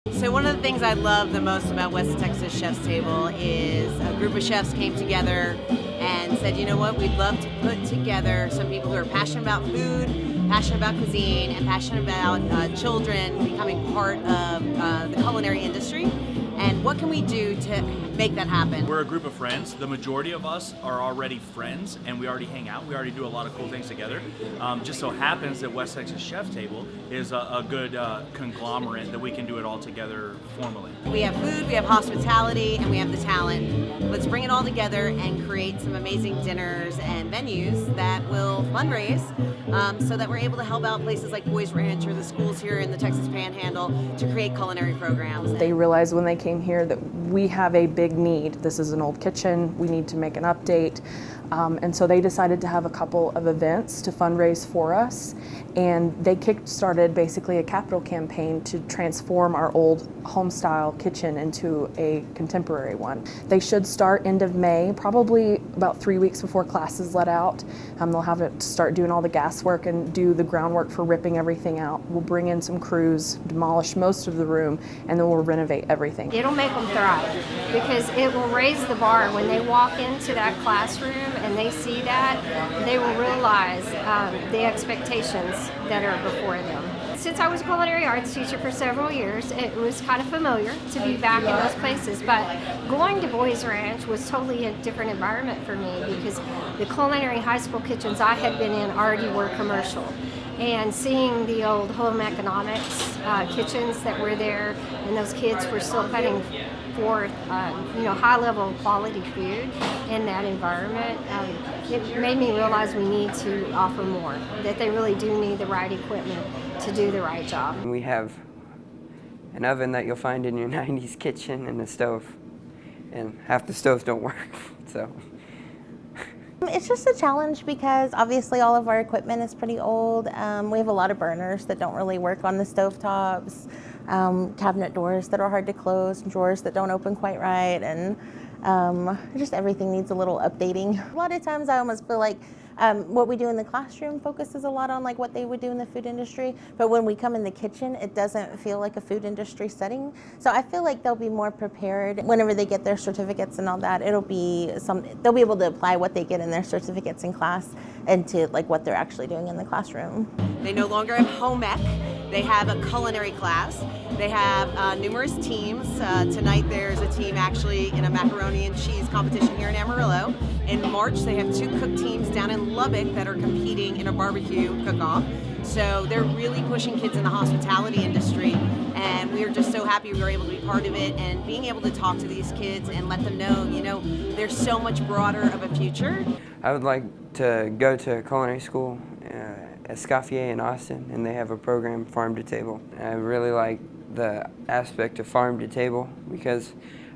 So one of the things I love the most about West Texas Chef's Table is a group of chefs came together and said, you know what, we'd love to put together some people who are passionate about food, passionate about cuisine, and passionate about children becoming part of the culinary industry. And what can we do to make that happen? We're a group of friends. The majority of us are already friends, and we already hang out. We already do a lot of cool things together. Just so happens that West Texas Chef's Table is a good conglomerate that we can do it all together formally. We have food, we have hospitality, and we have the talent. Let's bring it all together and create some amazing dinners and venues that will fundraise so that we're able to help out places like Boys Ranch or the schools here in the Texas Panhandle to create culinary programs. They realized when they came here that we have a big need. This is an old kitchen, we need to make an update. And so they decided to have a couple of events to fundraise for us, and they kick-started basically a capital campaign to transform our old home-style kitchen into a contemporary one. They should start end of May, probably about 3 weeks before classes let out. They'll have it start doing all the gas work and do the groundwork for ripping everything out. We'll bring in some crews, demolish most of the room, and then we'll renovate everything. It'll make them thrive because it will raise the bar. When they walk into that classroom and they see that, they will realize the expectations that are before them. Since I was a culinary arts teacher for several years, it was kind of familiar to be back in those places, but going to Boys Ranch was totally a different environment for me because the culinary high school kitchens I had been in already were commercial. And seeing the old home economics kitchens that were there, and those kids were still putting forth, high level quality food in that environment, it made me realize we need to offer more, that they really do need the right equipment to do the right job. We have an oven that you'll find in your 90s kitchen and a stove, and half the stoves don't work, so. It's just a challenge because obviously all of our equipment is pretty old. We have a lot of burners that don't really work on the stovetops, cabinet doors that are hard to close, drawers that don't open quite right, and just everything needs a little updating. A lot of times I almost feel like what we do in the classroom focuses a lot on like what they would do in the food industry, but when we come in the kitchen, it doesn't feel like a food industry setting. So I feel like they'll be more prepared whenever they get their certificates and all that. They'll be able to apply what they get in their certificates in class into like what they're actually doing in the classroom. They no longer have home ec, they have a culinary class. They have numerous teams. Tonight there's a team actually in a macaroni and cheese competition here in Amarillo. In March they have 2 cook teams down in Lubbock that are competing in a barbecue cook-off. So they're really pushing kids in the hospitality industry, and we are just so happy we were able to be part of it and being able to talk to these kids and let them know, there's so much broader of a future. I would like to go to culinary school at Escoffier in Austin, and they have a program, Farm to Table. I really like the aspect of farm to table because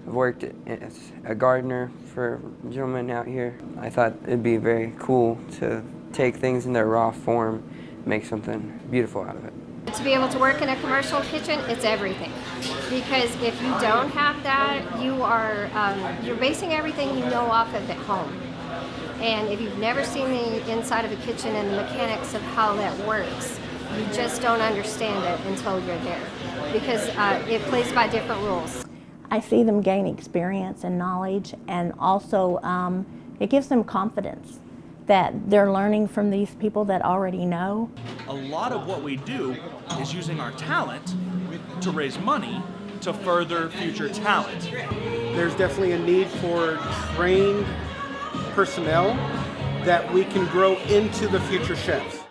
I've worked as a gardener for a gentleman out here. I thought it'd be very cool to take things in their raw form, make something beautiful out of it. To be able to work in a commercial kitchen, it's everything. Because if you don't have that, you're basing everything you know off of at home. And if you've never seen the inside of a kitchen and the mechanics of how that works, you just don't understand it until you're there. Because it plays by different rules. I see them gain experience and knowledge, and also it gives them confidence that they're learning from these people that already know. A lot of what we do is using our talent to raise money to further future talent. There's definitely a need for trained personnel that we can grow into the future chefs.